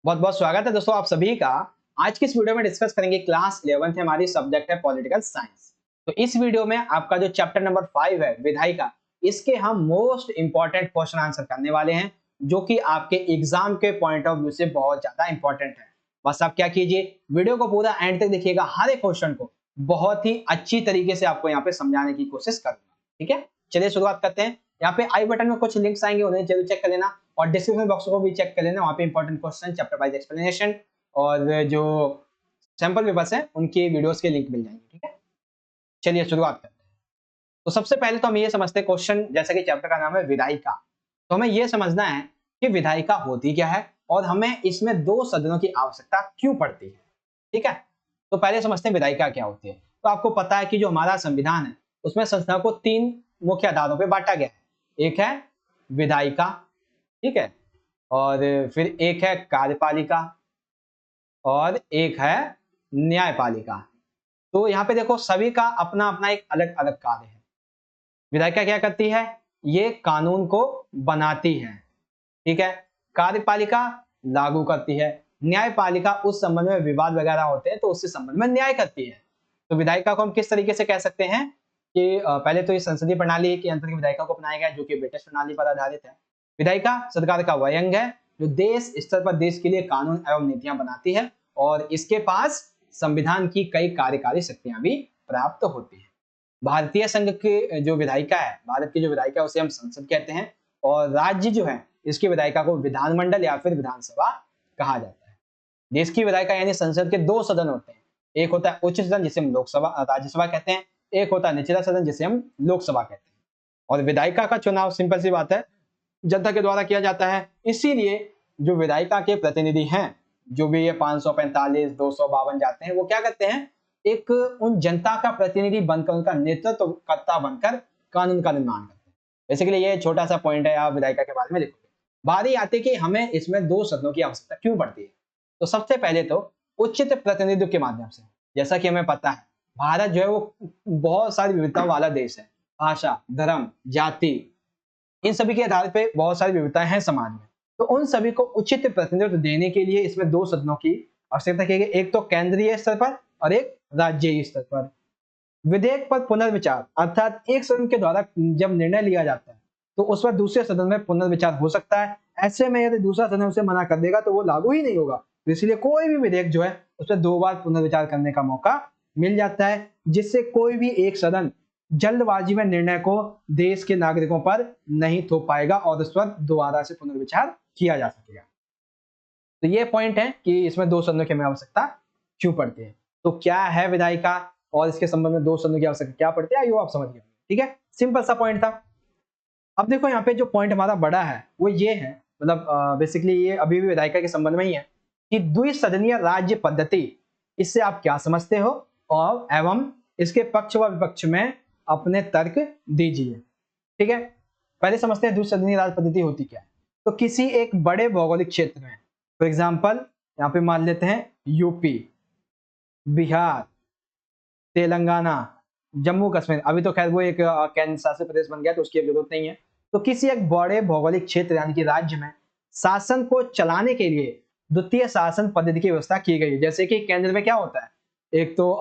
बहुत बहुत स्वागत है दोस्तों आप सभी का। आज की इस वीडियो में डिस्कस करेंगे क्लास 11th है, हमारी सब्जेक्ट है पॉलिटिकल साइंस। तो इस वीडियो में आपका जो चैप्टर नंबर 5 है विधायिका, इसके हम मोस्ट इंपॉर्टेंट क्वेश्चन आंसर करने वाले हैं, जो कि आपके एग्जाम के पॉइंट ऑफ व्यू से बहुत ज्यादा इंपॉर्टेंट है। बस आप क्या कीजिए, वीडियो को पूरा एंड तक देखिएगा, हर एक क्वेश्चन को बहुत ही अच्छी तरीके से आपको यहाँ पे समझाने की कोशिश करूंगा। ठीक है, चलिए शुरुआत करते हैं। यहाँ पे आई बटन में कुछ लिंक्स आएंगे, उन्हें जरूर चेक कर लेना और डिस्क्रिप्शन बॉक्स को भी चेक कर लेना, वहाँ पे important question, chapter wise explanation और जो सैंपल पेपर्स हैं उनके वीडियोस के लिंक मिल जाएंगे। ठीक है, चलिए शुरुआत करते हैं। तो सबसे पहले तो हम ये समझते हैं, क्वेश्चन जैसा कि चैप्टर का नाम है विधायिका, तो हमें ये समझना है कि विधायिका होती क्या है और हमें इसमें दो सदनों की आवश्यकता क्यों पड़ती है। ठीक है, तो पहले समझते हैं विधायिका क्या होती है। तो आपको पता है कि जो हमारा संविधान है उसमें संस्था को तीन मुख्य आधारों पर बांटा गया है। एक है विधायिका, ठीक है, और फिर एक है कार्यपालिका और एक है न्यायपालिका। तो यहाँ पे देखो सभी का अपना अपना एक अलग अलग कार्य है। विधायिका क्या करती है, ये कानून को बनाती है, ठीक है। कार्यपालिका लागू करती है, न्यायपालिका उस संबंध में विवाद वगैरह होते हैं तो उससे संबंध में न्याय करती है। तो विधायिका को हम किस तरीके से कह सकते हैं कि पहले तो ये संसदीय प्रणाली के अंतर्गत विधायिका को अपनाया गया, जो कि ब्रिटिश प्रणाली पर आधारित है। विधायिका सरकार का वह अंग है जो देश स्तर पर देश के लिए कानून एवं नीतियां बनाती है और इसके पास संविधान की कई कार्यकारी शक्तियां भी प्राप्त होती है। भारतीय संघ के जो विधायिका है, भारत की जो विधायिका है उसे हम संसद कहते हैं और राज्य जो है इसकी विधायिका को विधानमंडल या फिर विधानसभा कहा जाता है। देश की विधायिका यानी संसद के दो सदन होते हैं, एक होता है उच्च सदन जिसे हम लोकसभा राज्यसभा कहते हैं, एक होता है निचला सदन जिसे हम लोकसभा कहते हैं। और विधायिका का चुनाव सिंपल सी बात है जनता के द्वारा किया जाता है, इसीलिए जो विधायिका के प्रतिनिधि हैं, जो भी ये 545 252 जाते हैं, वो क्या करते हैं, एक उन जनता का प्रतिनिधि बनकर उनका नेतृत्वकर्ता बनकर कानून का निर्माण करते हैं। बेसिकली ये छोटा सा पॉइंट है, आप विधायिका के बारे में लिखोगे। बारी आती है कि हमें इसमें दो सदनों की आवश्यकता क्यों पड़ती है। तो सबसे पहले तो उचित प्रतिनिधित्व के माध्यम से, जैसा कि हमें पता है भारत जो है वो बहुत सारी विविधताओं वाला देश है। भाषा, धर्म, जाति, इन सभी के आधार पे बहुत सारी विविधताएं हैं समाज में। तो उन सभी को उचित प्रतिनिधित्व देने के लिए इसमें दो सदनों की आवश्यकता की गई, एक तो केंद्रीय स्तर पर और एक राज्य स्तर पर। विधेयक पर पुनर्विचार अर्थात एक सदन के द्वारा जब निर्णय लिया जाता है तो उस पर दूसरे सदन में पुनर्विचार हो सकता है। ऐसे में यदि दूसरा सदन उसे मना कर देगा तो वो लागू ही नहीं होगा। तो इसलिए कोई भी विधेयक जो है उस पर दो बार पुनर्विचार करने का मौका मिल जाता है, जिससे कोई भी एक सदन जल्दबाजी में निर्णय को देश के नागरिकों पर नहीं थोप पाएगा और उस पर दोबारा से पुनर्विचार किया जा सकेगा। तो ये पॉइंट है कि इसमें दो सदनों की हमें आवश्यकता क्यों पड़ती है। तो क्या है विधायिका और इसके संबंध में दो सदनों की आवश्यकता क्या पड़ती है, ये आप समझ गए। ठीक है, सिंपल सा पॉइंट था। अब देखो यहाँ पे जो पॉइंट हमारा बड़ा है वो ये है, मतलब बेसिकली ये अभी भी विधायिका के संबंध में ही है कि द्विसदनीय राज्य पद्धति, इससे आप क्या समझते हो और एवं इसके पक्ष व विपक्ष में अपने तर्क दीजिए। ठीक है, पहले समझते हैं द्विसदनीय राज्य पद्धति होती क्या है। तो किसी एक बड़े भौगोलिक क्षेत्र में, फॉर एग्जाम्पल यहाँ पे मान लेते हैं यूपी, बिहार, तेलंगाना, जम्मू कश्मीर, अभी तो खैर वो एक केंद्र शासित प्रदेश बन गया तो उसकी जरूरत नहीं है। तो किसी एक बड़े भौगोलिक क्षेत्र यानी कि राज्य में शासन को चलाने के लिए द्वितीय शासन पद्धति की व्यवस्था की गई है। जैसे कि केंद्र में क्या होता है, एक तो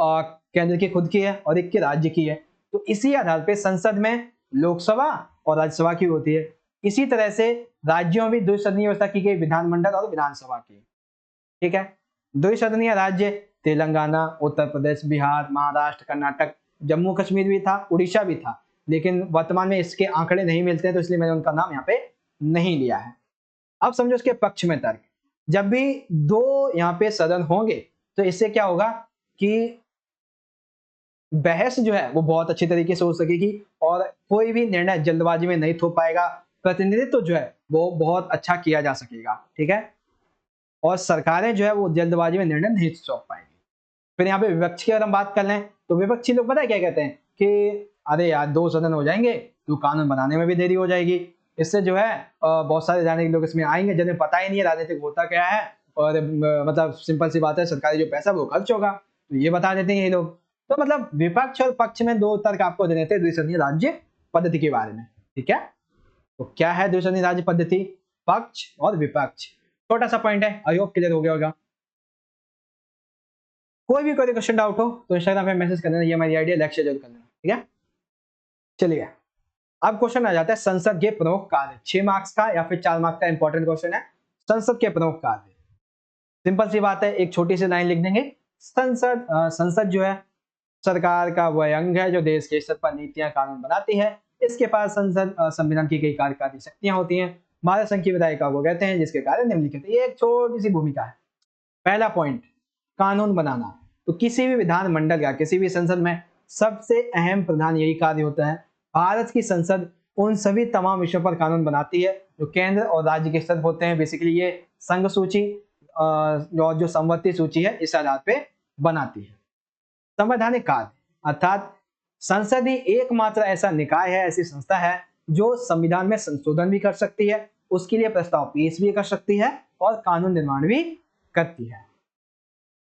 केंद्र की खुद की है और एक की राज्य की है। तो इसी आधार पर संसद में लोकसभा और राज्यसभा की होती है। इसी तरह से राज्यों में द्विसदनीय व्यवस्था की गई, विधानमंडल और विधानसभा की। ठीक है, द्विसदनीय राज्य तेलंगाना, उत्तर प्रदेश, बिहार, महाराष्ट्र, कर्नाटक, जम्मू कश्मीर भी था, उड़ीसा भी था, लेकिन वर्तमान में इसके आंकड़े नहीं मिलते हैं तो इसलिए मैंने उनका नाम यहाँ पे नहीं लिया है। अब समझो इसके पक्ष में तर्क, जब भी दो यहाँ पे सदन होंगे तो इससे क्या होगा कि बहस जो है वो बहुत अच्छी तरीके से हो सकेगी और कोई भी निर्णय जल्दबाजी में नहीं थोप पाएगा, प्रतिनिधित्व जो है वो बहुत अच्छा किया जा सकेगा। ठीक है, और सरकारें जो है वो जल्दबाजी में निर्णय नहीं सौंप पाएंगी। फिर यहाँ पे विपक्ष की अगर हम बात कर लें तो विपक्षी लोग पता है क्या कहते हैं कि अरे यार दो सदन हो जाएंगे तो कानून बनाने में भी देरी हो जाएगी, इससे जो है बहुत सारे राजनीतिक लोग इसमें आएंगे जिन्हें पता ही नहीं है राजनीतिक होता क्या है और मतलब सिंपल सी बात है सरकारी जो पैसा वो खर्च होगा, तो ये बता देते हैं ये लोग। तो मतलब विपक्ष और पक्ष में दो तर्क आपको देने थे द्विसदनीय राज्य पद्धति के बारे में। ठीक है, तो क्या है द्विसदनीय राज्य पद्धति, पक्ष और विपक्ष। छोटा सा पॉइंट है, आई होप क्लियर हो गया होगा। कोई क्वेश्चन डाउट हो तो इंस्टाग्राम पे मैसेज कर देना, ये हमारी आईडी है, लेक्चर जरूर कर देना, ठीक है। चलिए अब क्वेश्चन आ जाता है संसद के प्रमुख कार्य, 6 मार्क्स का या फिर 4 मार्क्स का इंपॉर्टेंट क्वेश्चन है। संसद के प्रमुख कार्य, सिंपल सी बात है, एक छोटी सी लाइन लिख देंगे। संसद जो है सरकार का वह अंग है जो देश के स्तर पर नीतियां कानून बनाती है। इसके पास संसद संविधान की कई कार्यकारी शक्तियां होती हैं। भारत संघ की विधायिका को कहते हैं, जिसके कार्य निम्नलिखित है। ये एक छोटी सी भूमिका है। पहला पॉइंट, कानून बनाना। तो किसी भी विधानमंडल का, किसी भी संसद में सबसे अहम प्रधान यही कार्य होता है। भारत की संसद उन सभी तमाम विषयों पर कानून बनाती है जो केंद्र और राज्य के स्तर पर होते हैं। बेसिकली ये संघ सूची और जो संवत्ति सूची है इस आधार पे बनाती है। संवैधानिक कार्य अर्थात संसद ही एकमात्र ऐसा निकाय है, ऐसी संस्था है जो संविधान में संशोधन भी कर सकती है, उसके लिए प्रस्ताव पेश भी कर सकती है और कानून निर्माण भी करती है।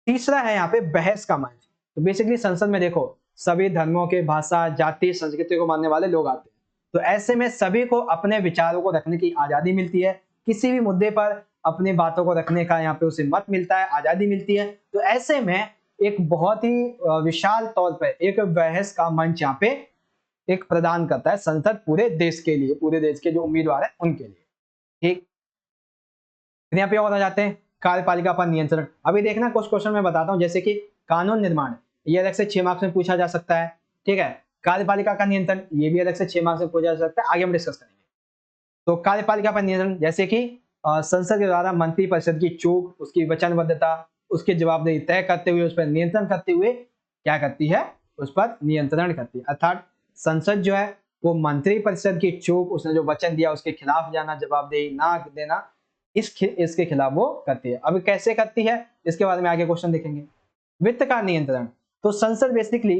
तीसरा है यहाँ पे बहस का मंच। तो बेसिकली संसद में देखो सभी धर्मों के, भाषा, जाति, संस्कृति को मानने वाले लोग आते हैं। तो ऐसे में सभी को अपने विचारों को रखने की आजादी मिलती है। किसी भी मुद्दे पर अपनी बातों को रखने का यहाँ पे उसे मत मिलता है, आजादी मिलती है। तो ऐसे में एक बहुत ही विशाल तौर पर एक बहस का मंच यहाँ पे एक प्रदान करता है संसद, पूरे देश के लिए, पूरे देश के जो उम्मीदवार है उनके लिए। ठीक, यहाँ पे और आ जाते हैं कार्यपालिका पर नियंत्रण। अभी देखना कुछ क्वेश्चन मैं बताता हूँ, जैसे कि कानून निर्माण, ये अलग से 6 मार्क्स में पूछा जा सकता है, ठीक है। कार्यपालिका का नियंत्रण, ये भी अलग से 6 मार्क्स में पूछा जा सकता है, आगे हम डिस्कस करेंगे। तो कार्यपालिका पर नियंत्रण, जैसे कि संसद के द्वारा मंत्रिपरिषद की चूक, उसकी वचनबद्धता, उसकी जवाबदेही तय करते हुए, उस पर नियंत्रण करते हुए क्या करती है, उस पर नियंत्रण करती है। अर्थात संसद जो है वो मंत्रिपरिषद की चूक, उसने जो वचन दिया उसके खिलाफ जाना, जवाबदेही ना देना, इसके खिलाफ वो करती है। अब कैसे करती है इसके बारे में आगे क्वेश्चन देखेंगे। वित्त का नियंत्रण, तो संसद बेसिकली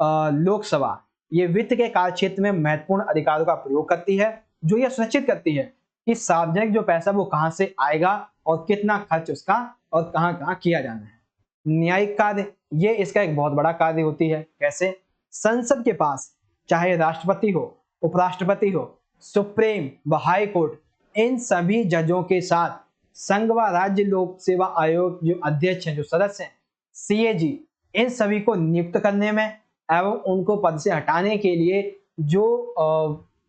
लोकसभा ये वित्त के कार्य क्षेत्र में महत्वपूर्ण अधिकारों का प्रयोग करती है, जो यह सुनिश्चित करती है कि सार्वजनिक जो पैसा वो कहां से आएगा और कितना खर्च उसका और कहां कहां किया जाना है। न्यायिक कार्य, ये इसका एक बहुत बड़ा कार्य होती है। कैसे, संसद के पास चाहे राष्ट्रपति हो, उपराष्ट्रपति हो, सुप्रीम व हाई कोर्ट, इन सभी जजों के साथ संघ व राज्य लोक सेवा आयोग जो अध्यक्ष हैं, जो सदस्य हैं, सीएजी, इन सभी को नियुक्त करने में एवं उनको पद से हटाने के लिए जो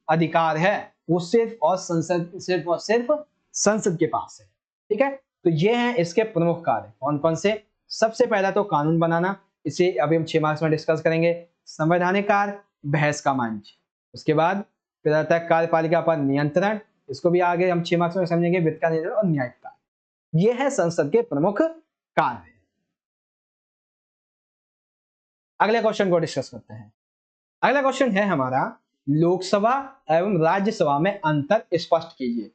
अधिकार है वो सिर्फ और सिर्फ संसद के पास है। ठीक है, तो ये हैं इसके प्रमुख कार्य। कौन कौन से? सबसे पहला तो कानून बनाना, इसे अभी हम 6 मार्क्स में डिस्कस करेंगे। संवैधानिक कार्य, बहस का मंच। उसके बाद फिर आता है कार्यपालिका पर नियंत्रण, इसको भी आगे हम 6 मार्क्स में समझेंगे। वित्त का नियंत्रण और न्यायिक कार्य, ये है संसद के प्रमुख कार्य। अगले क्वेश्चन को डिस्कस करते हैं। अगला क्वेश्चन है हमारा, लोकसभा एवं राज्यसभा में अंतर स्पष्ट कीजिए।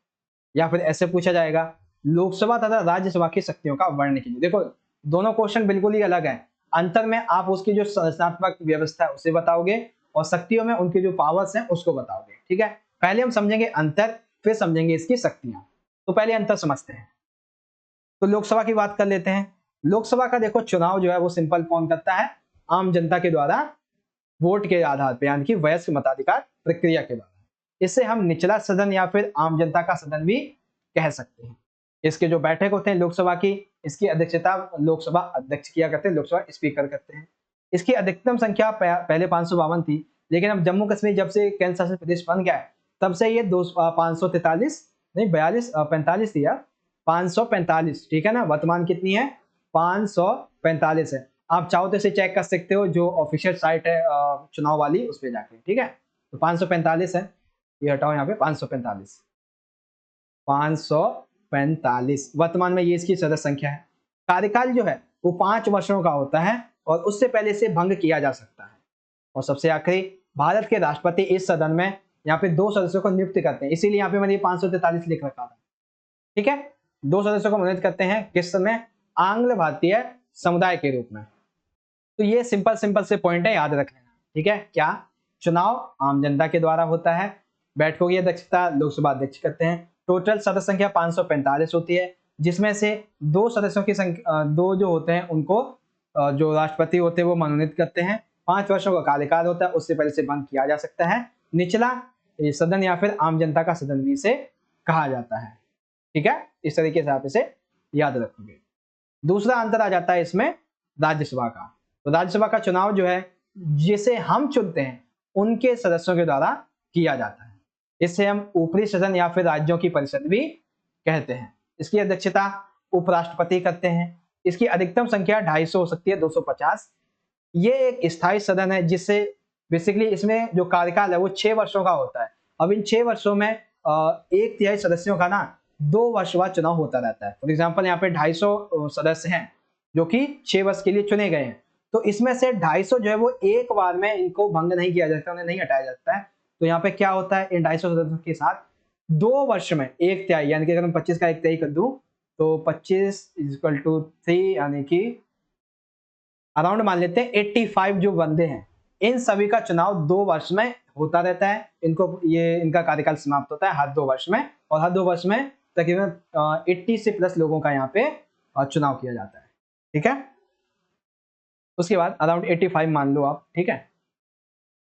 या फिर ऐसे पूछा जाएगा, लोकसभा तथा राज्यसभा की शक्तियों का वर्णन कीजिए। देखो दोनों क्वेश्चन बिल्कुल ही अलग है। अंतर में आप उसकी जो संरचनात्मक व्यवस्था है उसे बताओगे और शक्तियों में उनके जो पावर्स हैं उसको बताओगे। ठीक है, पहले हम समझेंगे अंतर, फिर समझेंगे इसकी शक्तियां। तो पहले अंतर समझते हैं। तो लोकसभा की बात कर लेते हैं। लोकसभा का देखो चुनाव जो है वो सिंपल कौन करता है? आम जनता के द्वारा वोट के आधार पर, यानी कि वयस्क मताधिकार प्रक्रिया के द्वारा। इसे हम निचला सदन या फिर आम जनता का सदन भी कह सकते हैं। इसके जो बैठक होते हैं लोकसभा की, इसकी अध्यक्षता लोकसभा अध्यक्ष किया करते हैं, लोकसभा स्पीकर करते हैं। इसकी अधिकतम संख्या पहले 552 थी, लेकिन अब जम्मू कश्मीर जब से केंद्र शासित प्रदेश बन गया है तब से ये 543 नहीं 45 थी यार, 545। ठीक है ना, वर्तमान कितनी है? 545 है। आप चाहो तो इसे चेक कर सकते हो, जो ऑफिशियल साइट है चुनाव वाली, उस पर जाके। ठीक है, तो 545 है, ये हटाओ यहाँ पे 545 वर्तमान में ये इसकी सदस्य संख्या है। कार्यकाल जो है वो 5 वर्षों का होता है और उससे पहले से भंग किया जा सकता है। और सबसे आखिरी, भारत के राष्ट्रपति इस सदन में यहाँ पे 2 सदस्यों को नियुक्त करते हैं, इसीलिए यहाँ पे मैंने 543 लिख रखा था। ठीक है, 2 सदस्यों को मनोनीत करते हैं, किस समय? आंग्ल भारतीय समुदाय के रूप में। तो ये सिंपल से पॉइंट है, याद रख लेना। ठीक है, क्या? चुनाव आम जनता के द्वारा होता है, बैठकों की अध्यक्षता लोकसभा अध्यक्ष करते हैं। टोटल सदस्य संख्या 545 होती है, जिसमें से 2 सदस्यों की संख्या, 2 जो होते हैं उनको जो राष्ट्रपति होते हैं वो मनोनीत करते हैं। 5 वर्षों का कार्यकाल होता है, उससे पहले से बंद किया जा सकता है। निचला सदन या फिर आम जनता का सदन भी इसे कहा जाता है। ठीक है, इस तरीके से आप इसे याद रखोगे। दूसरा अंतर आ जाता है इसमें राज्यसभा का। तो राज्यसभा का चुनाव जो है जिसे हम चुनते हैं उनके सदस्यों के द्वारा किया जाता है। इसे हम ऊपरी सदन या फिर राज्यों की परिषद भी कहते हैं। इसकी अध्यक्षता उपराष्ट्रपति करते हैं। इसकी अधिकतम संख्या 250 हो सकती है, 250। ये एक स्थायी सदन है जिससे बेसिकली इसमें जो कार्यकाल है वो 6 वर्षों का होता है। अब इन 6 वर्षों में 1/3 सदस्यों का ना 2 वर्ष बाद चुनाव होता रहता है। फॉर एग्जाम्पल यहाँ पे 250 सदस्य हैं जो कि 6 वर्ष के लिए चुने गए हैं। तो इसमें से 250 जो है वो एक बार में इनको भंग नहीं किया जाता, उन्हें नहीं हटाया जाता है। तो यहाँ पे क्या होता है, इन 250 सदस्यों के साथ 2 वर्ष में 1/3 यानी कि अगर हम 25 का 1/3 कर दूं तो 25 = 3 यानी कि अराउंड मान लेते हैं 85 जो बंदे हैं, इन सभी का चुनाव 2 वर्ष में होता रहता है। इनका कार्यकाल समाप्त होता है हर 2 वर्ष में, और हर 2 वर्ष में तकरीबन 80 से प्लस लोगों का यहाँ पे चुनाव किया जाता है। ठीक है, उसके बाद अराउंड 85 मान लो आप। ठीक है,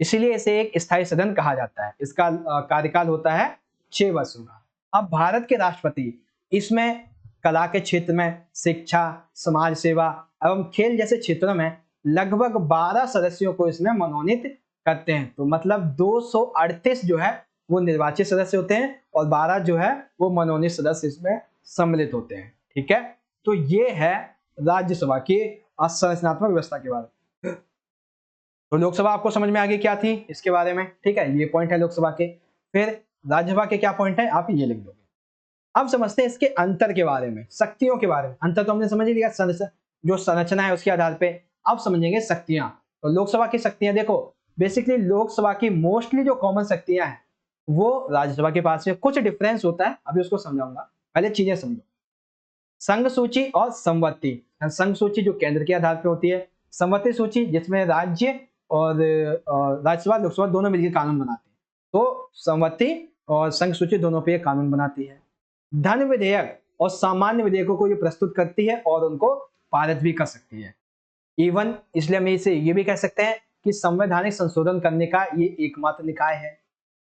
इसीलिए इसे एक स्थायी सदन कहा जाता है। इसका कार्यकाल होता है 6 वर्षों का। अब भारत के राष्ट्रपति इसमें कला के क्षेत्र में, शिक्षा, समाज सेवा एवं खेल जैसे क्षेत्रों में लगभग 12 सदस्यों को इसमें मनोनीत करते हैं। तो मतलब 238 जो है वो निर्वाचित सदस्य होते हैं और 12 जो है वो मनोनीत सदस्य इसमें सम्मिलित होते हैं। ठीक है, तो ये है राज्यसभा की संरचनात्मक व्यवस्था के बारे में। तो लोकसभा आपको समझ में आ गई क्या थी इसके बारे में। ठीक है, ये पॉइंट है लोकसभा के। फिर राज्यसभा के क्या पॉइंट है आप ये लिख दोगे। अब समझते हैं इसके अंतर के बारे में, शक्तियों के बारे में। अंतर तो हमने समझ लिया, जो संरचना है उसके आधार पे। अब समझेंगे शक्तियां। तो लोकसभा की शक्तियां देखो, बेसिकली लोकसभा की मोस्टली जो कॉमन शक्तियां हैं वो राज्यसभा के पास है। कुछ डिफरेंस होता है, अभी उसको समझाऊंगा, पहले चीजें समझो। संघ सूची और संवत्ति। संघ सूची जो केंद्र के आधार पर होती है, संवत्ति सूची जिसमें राज्य और राज्यसभा लोकसभा दोनों मिलकर कानून बनाते हैं। तो संवत्ति और संघ सूची दोनों पे कानून बनाती है। धन विधेयक और सामान्य विधेयकों को ये प्रस्तुत करती है और उनको पारित भी कर सकती है। इवन इसलिए हम इसे ये भी कह सकते हैं कि संवैधानिक संशोधन करने का ये एकमात्र निकाय है।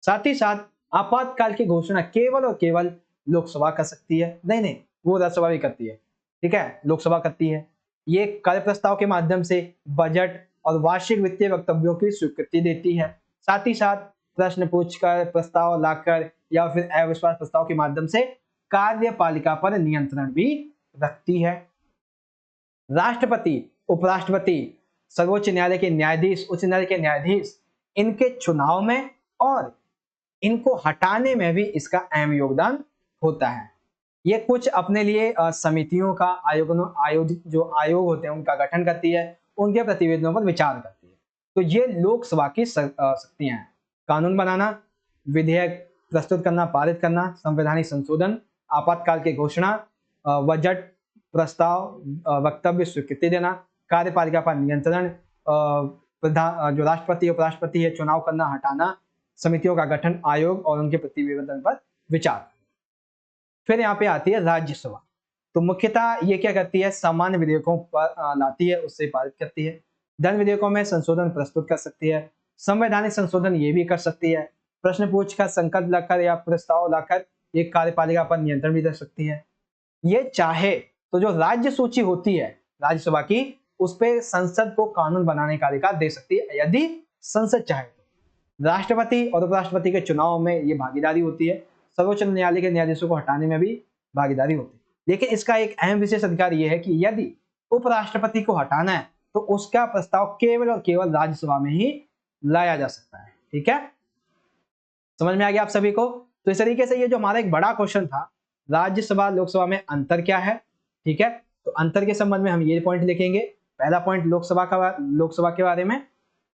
साथ ही साथ आपातकाल की घोषणा केवल और केवल लोकसभा कर सकती है। नहीं, वो राज्यसभा भी करती है। ठीक है, लोकसभा करती है। ये कार्य प्रस्ताव के माध्यम से बजट और वार्षिक वित्तीय वक्तव्यों की स्वीकृति देती है। साथ ही साथ प्रश्न पूछकर, प्रस्ताव लाकर या फिर अविश्वास प्रस्ताव के माध्यम से कार्यपालिका पर नियंत्रण भी रखती है। राष्ट्रपति, उपराष्ट्रपति, सर्वोच्च न्यायालय के न्यायाधीश, उच्च न्यायालय के न्यायाधीश, इनके चुनाव में और इनको हटाने में भी इसका अहम योगदान होता है। ये कुछ अपने लिए समितियों का आयोजित जो आयोग होते हैं उनका गठन करती है, उनके प्रतिवेदनों पर विचार करती है। तो ये लोकसभा की शक्तियां हैं। कानून बनाना, विधेयक प्रस्तुत करना, पारित करना, संवैधानिक संशोधन, आपातकाल की घोषणा, बजट प्रस्ताव, वक्तव्य स्वीकृति देना, कार्यपालिका पर नियंत्रण, जो राष्ट्रपति उपराष्ट्रपति है चुनाव करना, हटाना, समितियों का गठन, आयोग और उनके प्रतिवेदन पर विचार। फिर यहाँ पे आती है राज्यसभा। तो मुख्यतः ये क्या करती है, सामान्य विधेयकों पर लाती है, उससे पारित करती है। धन विधेयकों में संशोधन प्रस्तुत कर सकती है। संवैधानिक संशोधन ये भी कर सकती है। प्रश्न पूछकर, संकल्प लाकर या प्रस्ताव लाकर एक कार्यपालिका पर नियंत्रण भी रख सकती है। ये चाहे तो जो राज्य सूची होती है राज्यसभा की, उस पर संसद को कानून बनाने का अधिकार दे सकती है यदि संसद चाहे तो। राष्ट्रपति और उपराष्ट्रपति के चुनाव में ये भागीदारी होती है। सर्वोच्च न्यायालय के न्यायाधीशों को हटाने में भी भागीदारी होती है। लेकिन इसका एक अहम विशेष अधिकार यह है कि यदि उपराष्ट्रपति को हटाना है तो उसका प्रस्ताव केवल और केवल राज्यसभा में ही लाया जा सकता है। ठीक है, समझ में आ गया आप सभी को। तो इस तरीके से ये जो हमारा एक बड़ा क्वेश्चन था, राज्यसभा लोकसभा में अंतर क्या है। ठीक है, तो अंतर के संबंध में हम ये पॉइंट लिखेंगे। पहला पॉइंट लोकसभा के बारे में,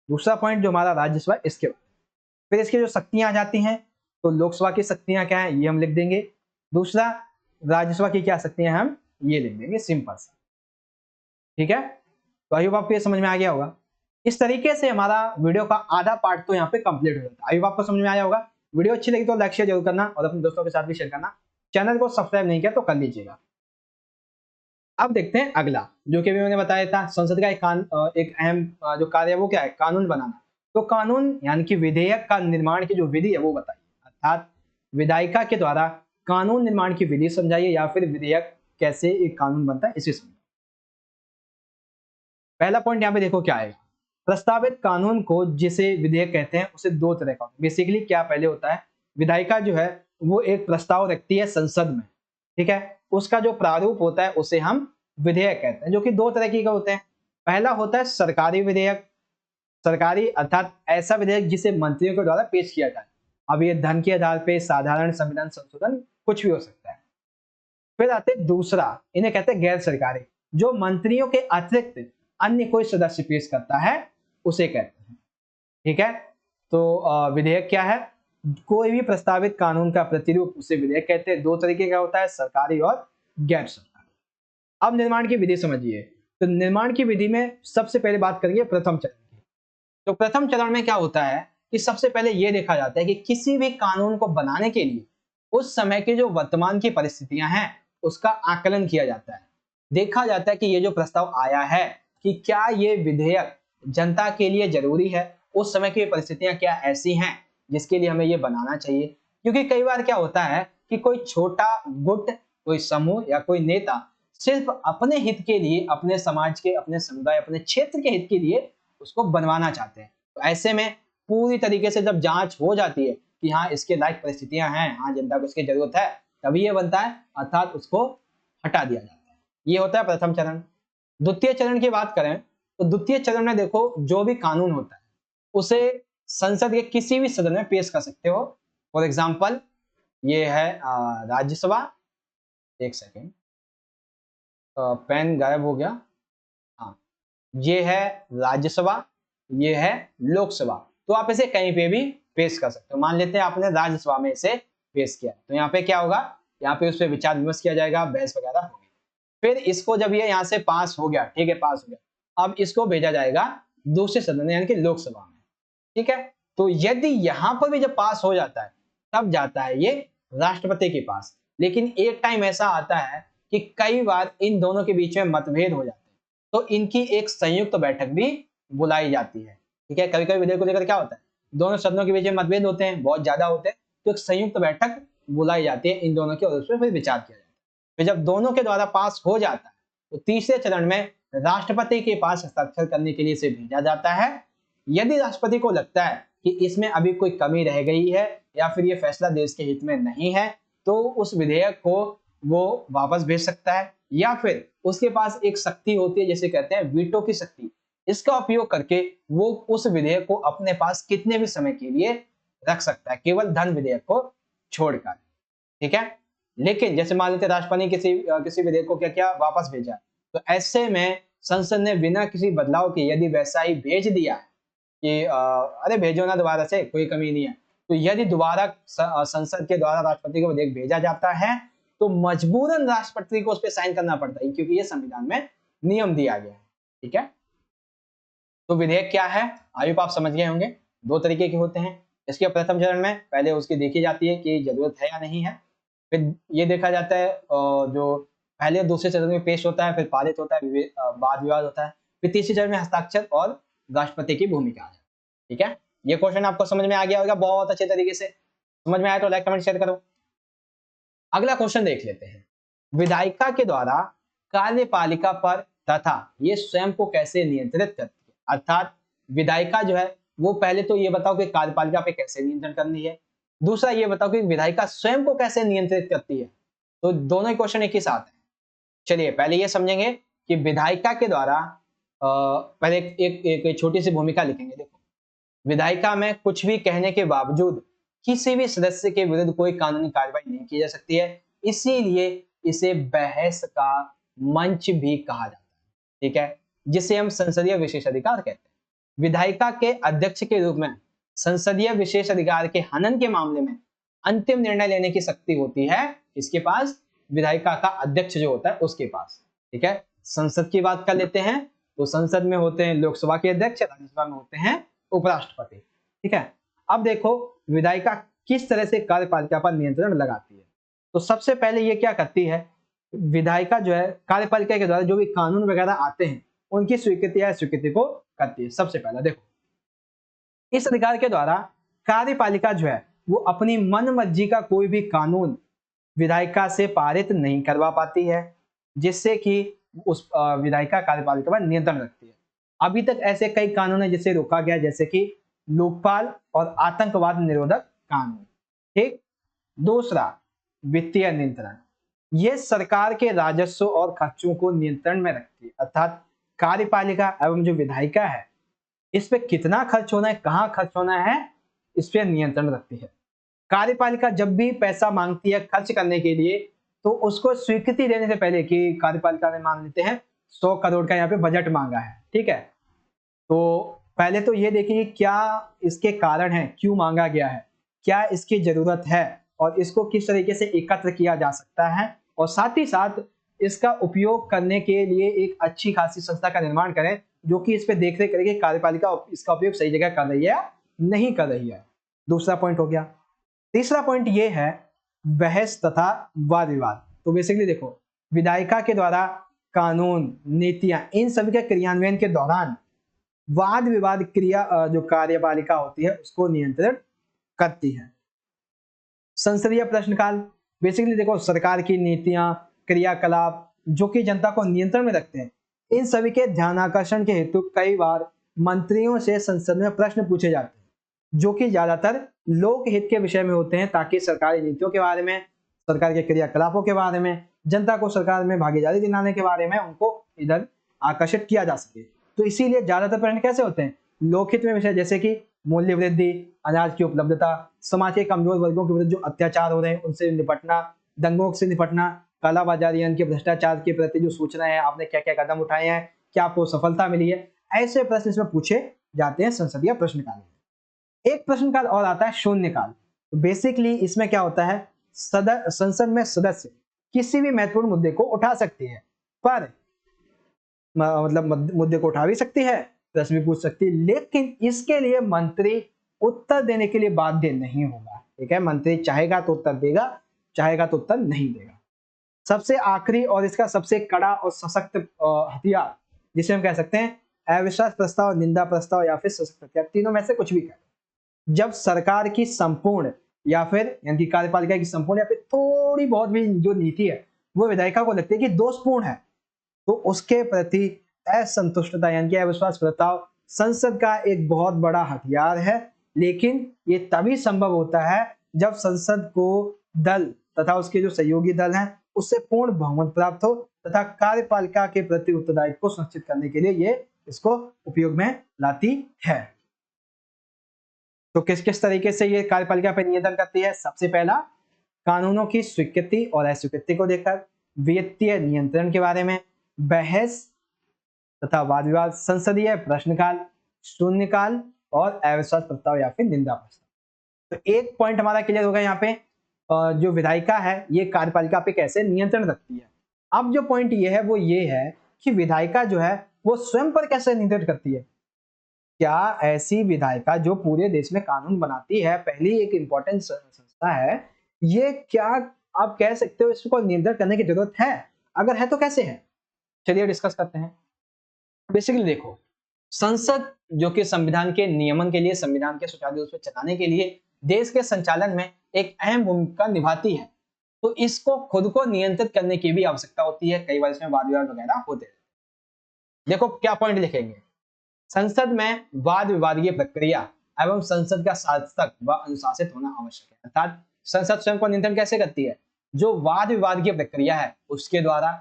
दूसरा पॉइंट जो हमारा राज्यसभा इसके बारे में। फिर इसकी जो शक्तियां आ जाती हैं, तो लोकसभा की शक्तियां क्या है ये हम लिख देंगे। दूसरा, राज्यसभा की क्या शक्तियां हम ये लिख देंगे, सिंपल सा। ठीक है, तो आई होप आपको ये समझ में आ गया होगा। इस तरीके से हमारा वीडियो का आधा पार्ट तो यहाँ पे कंप्लीट हो जाता है। आई होप आपको समझ में आया होगा। वीडियो अच्छी लगी तो लाइक शेयर जरूर करना और अपने दोस्तों के साथ भी शेयर करना। चैनल को सब्सक्राइब नहीं किया तो कर लीजिएगा। अब देखते हैं अगला, जो कि अभी मैंने बताया था, संसद का एक अहम जो कार्य है वो क्या है, कानून बनाना। तो कानून यानी कि विधेयक का निर्माण की जो विधि है वो बताइए। अर्थात विधायिका के द्वारा कानून निर्माण की विधि समझाइए या फिर विधेयक कैसे एक कानून बनता है इसे समझाइए। पहला पॉइंट यहाँ पे देखो क्या आएगा, प्रस्तावित कानून को जिसे विधेयक कहते हैं उसे दो तरह का, बेसिकली क्या पहले होता है, विधायिका जो है वो एक प्रस्ताव रखती है संसद में, ठीक है, उसका जो प्रारूप होता है उसे हम विधेयक कहते हैं, जो कि दो तरह के होते हैं। पहला होता है सरकारी विधेयक, सरकारी अर्थात ऐसा विधेयक जिसे मंत्रियों के द्वारा पेश किया जाए। अब ये धन के आधार पे साधारण संविधान संशोधन कुछ भी हो सकता है। फिर आते दूसरा, इन्हें कहते हैं गैर सरकारी, जो मंत्रियों के अतिरिक्त अन्य कोई सदस्य पेश करता है उसे कहते हैं, ठीक है। तो विधेयक क्या है, कोई भी प्रस्तावित कानून का प्रतिरूप उसे विधेयक कहते हैं। दो तरीके का होता है, सरकारी और गैर सरकारी। अब निर्माण की विधि समझिए, तो निर्माण की विधि में सबसे पहले बात करेंगे प्रथम चरण की। तो प्रथम चरण में क्या होता है कि सबसे पहले यह देखा जाता है कि किसी भी कानून को बनाने के लिए उस समय की जो वर्तमान की परिस्थितियां हैं उसका आकलन किया जाता है। देखा जाता है कि ये जो प्रस्ताव आया है कि क्या ये विधेयक जनता के लिए जरूरी है, उस समय की परिस्थितियां क्या ऐसी हैं जिसके लिए हमें ये बनाना चाहिए। क्योंकि कई बार क्या होता है कि कोई छोटा गुट, कोई समूह या कोई नेता सिर्फ अपने हित के लिए, अपने समाज के, अपने समुदाय, अपने क्षेत्र के हित के लिए उसको बनवाना चाहते हैं। तो ऐसे में पूरी तरीके से जब जांच हो जाती है कि हाँ इसके लायक परिस्थितियां हैं, हाँ जनता को इसकी जरूरत है, तभी ये बनता है, अर्थात उसको हटा दिया जाता है। ये होता है प्रथम चरण। द्वितीय चरण की बात करें तो द्वितीय चरण में देखो, जो भी कानून होता है उसे संसद के किसी भी सदन में पेश कर सकते हो। फॉर एग्जाम्पल ये है राज्यसभा, एक सेकेंड पेन गायब हो गया, हाँ ये है राज्यसभा, ये है लोकसभा। तो आप इसे कहीं पे भी पेश कर सकते हो। मान लेते हैं आपने राज्यसभा में इसे पेश किया, तो यहाँ पे क्या होगा, यहाँ पे उस पर विचार विमर्श किया जाएगा, बहस वगैरह होगी। फिर इसको जब ये यहाँ से पास हो गया, ठीक है पास हो गया, अब इसको भेजा जाएगा दूसरे सदन यानी कि लोकसभा में, ठीक है। तो यदि यहाँ पर भी जब पास हो जाता है तब जाता है ये राष्ट्रपति के पास। लेकिन एक टाइम ऐसा आता है कि कई बार इन दोनों के बीच में मतभेद हो जाते हैं, तो इनकी एक संयुक्त बैठक भी बुलाई जाती है, ठीक है। कभी कभी विधेयक को लेकर क्या होता है, दोनों सदनों के बीच में मतभेद होते हैं, बहुत ज्यादा होते हैं, तो एक संयुक्त बैठक बुलाई जाती है इन दोनों के, और उस पर फिर विचार किया जाता है। फिर जब दोनों के द्वारा पास हो जाता है तो तीसरे चरण में राष्ट्रपति के पास हस्ताक्षर करने के लिए इसे भेजा जाता है। यदि राष्ट्रपति को लगता है कि इसमें अभी कोई कमी रह गई है या फिर ये फैसला देश के हित में नहीं है, तो उस विधेयक को वो वापस भेज सकता है, या फिर उसके पास एक शक्ति होती है जिसे कहते हैं वीटो की शक्ति। इसका उपयोग करके वो उस विधेयक को अपने पास कितने भी समय के लिए रख सकता है, केवल धन विधेयक को छोड़कर, ठीक है। लेकिन जैसे मान लेते राष्ट्रपति किसी विधेयक को क्या क्या वापस भेजा, तो ऐसे में संसद ने बिना किसी बदलाव के यदि वैसा ही भेज दिया कि अरे भेजो ना दोबारा से, कोई कमी नहीं है, तो यदि दोबारा संसद के द्वारा राष्ट्रपति को विधेयक भेजा जाता है तो मजबूरन राष्ट्रपति को उस पर साइन करना पड़ता है, क्योंकि ये संविधान में नियम दिया गया है, ठीक है। तो विधेयक क्या है, आयु आप समझ गए होंगे, दो तरीके के होते हैं। इसके प्रथम चरण में पहले उसकी देखी जाती है कि जरूरत है या नहीं है, फिर ये देखा जाता है जो पहले दूसरे चरण में पेश होता है, फिर पारित होता है, वाद विवाद होता है, फिर तीसरे चरण में हस्ताक्षर और राष्ट्रपति की भूमिका आ जाती है, ठीक है। ये क्वेश्चन आपको समझ में आ गया होगा बहुत अच्छे तरीके से, समझ में आया तो लाइक कमेंट शेयर करो। अगला क्वेश्चन देख लेते हैं, विधायिका के द्वारा कार्यपालिका पर तथा ये स्वयं को कैसे नियंत्रित करती है, अर्थात विधायिका जो है वो पहले तो ये बताओ कि कार्यपालिका पे कैसे नियंत्रण करनी है, दूसरा ये बताओ कि विधायिका स्वयं को कैसे नियंत्रित करती है। तो दोनों ही क्वेश्चन एक ही साथ है। चलिए पहले ये समझेंगे कि विधायिका के द्वारा पहले एक छोटी सी भूमिका लिखेंगे। देखो, विधायिका में कुछ भी कहने के बावजूद किसी भी सदस्य के विरुद्ध कोई कानूनी कार्रवाई नहीं की जा सकती है, इसीलिए इसे बहस का मंच भी कहा जाता है, ठीक है, जिसे हम संसदीय विशेषाधिकार कहते हैं। विधायिका के अध्यक्ष के रूप में संसदीय विशेषाधिकार के हनन के मामले में अंतिम निर्णय लेने की शक्ति होती है इसके पास, विधायिका का अध्यक्ष जो होता है उसके पास, ठीक है। संसद की बात कर लेते हैं तो संसद में होते हैं लोकसभा के अध्यक्ष, राज्यसभा में होते हैं उपराष्ट्रपति, ठीक है। अब देखो विधायिका किस तरह से कार्यपालिका पर नियंत्रण लगाती है। तो सबसे पहले ये क्या करती है, विधायिका जो है कार्यपालिका के द्वारा जो भी कानून वगैरह आते हैं उनकी स्वीकृति या अस्वीकृति को करती है। सबसे पहला देखो, इस अधिकार के द्वारा कार्यपालिका जो है वो अपनी मन मर्जी का कोई भी कानून विधायिका से पारित नहीं करवा पाती है, जिससे कि उस विधायिका कार्यपालिका पर नियंत्रण रखती है। अभी तक ऐसे कई कानून है जिससे रोका गया, जैसे कि लोकपाल और आतंकवाद निरोधक कानून। ठीक। दूसरा, वित्तीय नियंत्रण। ये सरकार के राजस्व और खर्चों को नियंत्रण में रखती है, अर्थात कार्यपालिका एवं जो विधायिका है इस पे कितना खर्च होना है, कहाँ खर्च होना है, इस पे नियंत्रण रखती है। कार्यपालिका जब भी पैसा मांगती है खर्च करने के लिए, तो उसको स्वीकृति देने से पहले कि कार्यपालिका ने मान लेते हैं 100 करोड़ का यहाँ पे बजट मांगा है, ठीक है, तो पहले तो ये देखिए कि क्या इसके कारण है, क्यों मांगा गया है, क्या इसकी जरूरत है और इसको किस तरीके से एकत्र किया जा सकता है, और साथ ही साथ इसका उपयोग करने के लिए एक अच्छी खासी संस्था का निर्माण करें जो कि इस पे देखरेख करेगी कार्यपालिका इसका उपयोग सही जगह कर रही है या नहीं कर रही है। दूसरा पॉइंट हो गया। तीसरा पॉइंट ये है बहस तथा वाद विवाद। तो बेसिकली देखो, विधायिका के द्वारा कानून, नीतियां, इन सभी के क्रियान्वयन के दौरान वाद विवाद क्रिया जो कार्यपालिका होती है उसको नियंत्रण करती है। संसदीय प्रश्नकाल। बेसिकली देखो, सरकार की नीतियां, क्रियाकलाप जो कि जनता को नियंत्रण में रखते हैं, इन सभी के ध्यानाकर्षण के हेतु कई बार मंत्रियों से संसद में प्रश्न पूछे जाते हैं जो कि ज्यादातर लोकहित के विषय में होते हैं, ताकि सरकारी नीतियों के बारे में, सरकार के क्रियाकलापों के बारे में, जनता को सरकार में भागीदारी दिलाने के बारे में उनको इधर आकर्षित किया जा सके। तो इसीलिए ज्यादातर प्रश्न कैसे होते हैं, लोकहित में विषय, जैसे कि मूल्य वृद्धि, अनाज की उपलब्धता, समाज के कमजोर वर्गों के विरुद्ध जो अत्याचार हो रहे हैं उनसे निपटना, दंगों से निपटना, कालाबाजारी यानी कि भ्रष्टाचार के प्रति जो सूचना है, आपने क्या क्या कदम उठाए हैं, क्या आपको सफलता मिली है, ऐसे प्रश्न इसमें पूछे जाते हैं संसदीय प्रश्नकाल में। एक प्रश्नकाल और आता है शून्यकाल। तो बेसिकली इसमें क्या होता है, संसद में सदस्य किसी भी महत्वपूर्ण मुद्दे को उठा सकती है, पर मतलब मुद्दे को उठा भी सकती है, प्रश्न भी पूछ सकती है, लेकिन इसके लिए मंत्री उत्तर देने के लिए बाध्य नहीं होगा। ठीक है, मंत्री चाहेगा तो उत्तर देगा, चाहेगा तो उत्तर नहीं देगा। सबसे आखिरी और इसका सबसे कड़ा और सशक्त हथियार, जिसे हम कह सकते हैं अविश्वास प्रस्ताव, निंदा प्रस्ताव या फिर सशक्त हथियार, तीनों में से कुछ भी करें। जब सरकार की संपूर्ण या फिर यानी कि कार्यपालिका की संपूर्ण या फिर थोड़ी बहुत भी जो नीति है वो विधायिका को लगती है कि दोषपूर्ण है, तो उसके प्रति असंतुष्टता यानी कि अविश्वास प्रस्ताव संसद का एक बहुत बड़ा हथियार है। लेकिन ये तभी संभव होता है जब संसद को दल तथा उसके जो सहयोगी दल हैं उससे पूर्ण बहुमत प्राप्त हो तथा कार्यपालिका के प्रति उत्तरदायित्व को सुनिश्चित करने के लिए ये इसको उपयोग में लाती है। तो किस किस तरीके से ये कार्यपालिका पर नियंत्रण करती है? सबसे पहला, कानूनों की स्वीकृति और अस्वीकृति को देखकर, वित्तीय नियंत्रण के बारे में, बहस तथा वाद विवाद, संसदीय प्रश्नकाल, शून्यकाल और अविश्वास प्रस्ताव या फिर निंदा प्रस्ताव। तो एक पॉइंट हमारा क्लियर होगा यहाँ पे, जो विधायिका है ये कार्यपालिका पे कैसे नियंत्रण रखती है। अब जो पॉइंट ये है वो ये है कि विधायिका जो है वो स्वयं पर कैसे नियंत्रण करती है। क्या ऐसी विधायिका जो पूरे देश में कानून बनाती है, पहली एक इंपॉर्टेंट संस्था है, ये क्या आप कह सकते हो इसको नियंत्रण करने की जरूरत है? अगर है तो कैसे है, चलिए डिस्कस करते हैं। बेसिकली देखो, संसद जो कि संविधान के नियमन के लिए, संविधान के सुचारू रूप से चलाने के लिए देश के संचालन में एक अहम भूमिका निभाती है, तो इसको खुद को नियंत्रित करने की भी आवश्यकता होती है। कई बार इसमें वाद विवाद वगैरह होते हैं। देखो क्या पॉइंट लिखेंगे, संसद में वाद विवाद की प्रक्रिया एवं संसद का सार्थक व अनुशासित होना आवश्यक है। अर्थात संसद स्वयं को नियंत्रण कैसे करती है, जो वाद विवाद की प्रक्रिया है उसके द्वारा,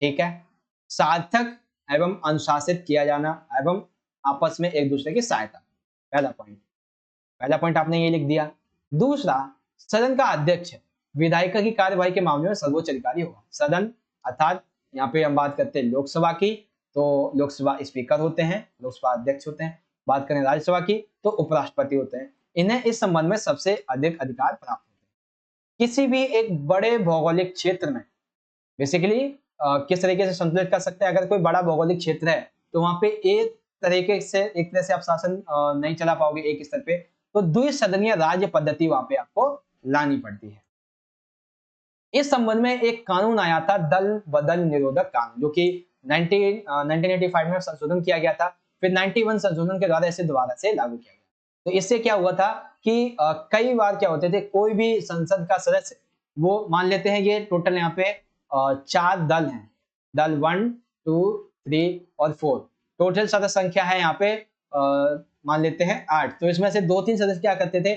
ठीक है, सार्थक एवं अनुशासित किया जाना एवं आपस में एक दूसरे की सहायता। पहला पॉइंट आपने ये लिख दिया। दूसरा, सदन का अध्यक्ष विधायिका की कार्यवाही के मामले में सर्वोच्च अधिकारी होगा। सदन अर्थात यहाँ पे हम बात करते हैं लोकसभा की, तो लोकसभा स्पीकर होते हैं, लोकसभा अध्यक्ष होते हैं। बात करें राज्यसभा की तो उपराष्ट्रपति होते हैं। इन्हें इस संबंध में सबसे अधिक अधिकार प्राप्त होते हैं। किसी भी एक बड़े भौगोलिक क्षेत्र में बेसिकली किस तरीके से संतुलित कर सकते हैं, अगर कोई बड़ा भौगोलिक क्षेत्र है तो वहां पे एक तरह से आप शासन नहीं चला पाओगे एक स्तर पे, तो द्विसदनीय राज्य पद्धति वहां पे आपको लानी पड़ती है। इस संबंध में एक कानून आया था, दल बदल निरोधक कानून, जो कि 1985 में संशोधन किया गया था। फिर 91 संशोधन के द्वारा इसे दोबारा से लागू किया गया। तो इससे क्या हुआ था कि कई बार क्या होते थे, कोई भी संसद का सदस्य वो मान लेते हैं ये टोटल यहाँ पे 4 दल हैं, दल 1 2 3 और 4, टोटल सदस्य संख्या है यहाँ पे मान लेते हैं 8। तो इसमें से 2-3 सदस्य क्या करते थे,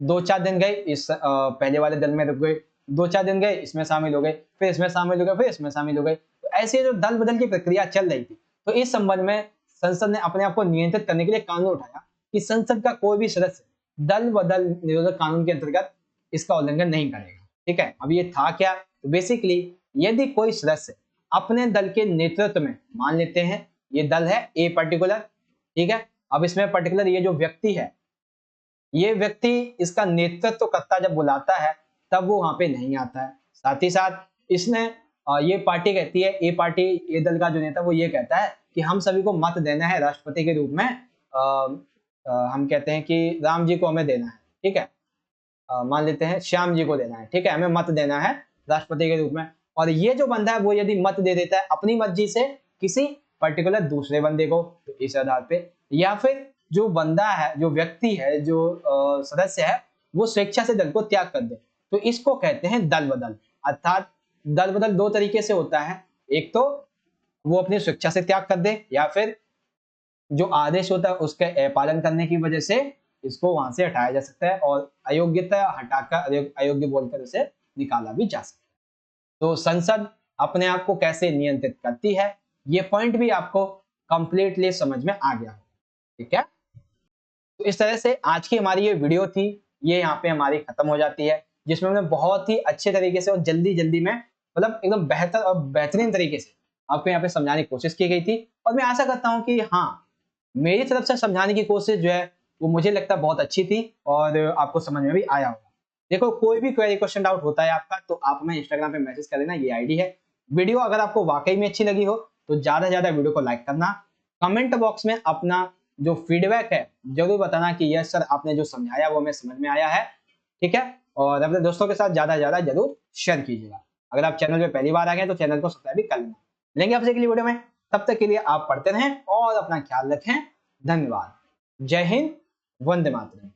2-4 दिन गए इस पहले वाले दल में रुक गए, 2-4 दिन गए इसमें शामिल हो गए, फिर इसमें शामिल हो गए, फिर इसमें शामिल हो गए। तो ऐसे जो दल बदल की प्रक्रिया चल रही थी, तो इस संबंध में संसद ने अपने आप को नियंत्रित करने के लिए कानून उठाया कि संसद का कोई भी सदस्य दल बदल निरोधक कानून के अंतर्गत इसका उल्लंघन नहीं करेगा। ठीक है, अब ये था क्या, तो बेसिकली यदि कोई सदस्य अपने दल के नेतृत्व में, मान लेते हैं ये दल है ए पर्टिकुलर, ठीक है, अब इसमें पर्टिकुलर ये जो व्यक्ति है, ये व्यक्ति इसका नेतृत्व करता जब बुलाता है तब वो वहां पे नहीं आता है। साथ ही साथ इसने ये पार्टी कहती है, ए पार्टी, ये दल का जो नेता वो ये कहता है कि हम सभी को मत देना है राष्ट्रपति के रूप में, हम कहते हैं कि राम जी को हमें देना है, ठीक है, मान लेते हैं श्याम जी को देना है, ठीक है, हमें मत देना है राष्ट्रपति के रूप में। और ये जो बंदा है वो यदि मत दे देता है अपनी मर्जी से किसी पर्टिकुलर दूसरे बंदे को, तो इस आधार पे, या फिर जो बंदा है, जो व्यक्ति है, जो सदस्य है, वो स्वेच्छा से दल को त्याग कर दे, तो इसको कहते हैं दल बदल। अर्थात दल बदल 2 तरीके से होता है, एक तो वो अपनी स्वेच्छा से त्याग कर दे, या फिर जो आदेश होता है उसके पालन करने की वजह से इसको वहां से हटाया जा सकता है और अयोग्यता हटाकर अयोग्य बोलकर उसे निकाला भी जा सकता है। तो संसद अपने आप को कैसे नियंत्रित करती है, ये पॉइंट भी आपको कंप्लीटली समझ में आ गया, ठीक है। तो इस तरह से आज की हमारी ये वीडियो थी, ये यहाँ पे हमारी खत्म हो जाती है, जिसमें हमने बहुत ही अच्छे तरीके से और जल्दी जल्दी में, मतलब एकदम बेहतर और बेहतरीन तरीके से आपको यहाँ पे समझाने की कोशिश की गई थी। और मैं आशा करता हूँ कि हाँ, मेरी तरफ से समझाने की कोशिश जो है वो मुझे लगता है बहुत अच्छी थी और आपको समझ में भी आया होगा। देखो, कोई भी क्वेरी क्वेश्चन डाउट होता है आपका तो आप हमें इंस्टाग्राम पे मैसेज कर देना, ये आईडी है। वीडियो अगर आपको वाकई में अच्छी लगी हो तो ज्यादा से ज्यादा वीडियो को लाइक करना, कमेंट बॉक्स में अपना जो फीडबैक है जरूर बताना कि यस सर आपने जो समझाया वो हमें समझ में आया है, ठीक है। और अपने दोस्तों के साथ ज्यादा से ज्यादा जरूर शेयर कीजिएगा। अगर आप चैनल पे पहली बार आ गए तो चैनल को सब्सक्राइब भी कर लेना। मिलेंगे आपसे अगली वीडियो में, तब तक के लिए आप पढ़ते रहें और अपना ख्याल रखें। धन्यवाद। जय हिंद, वंदे मातरम।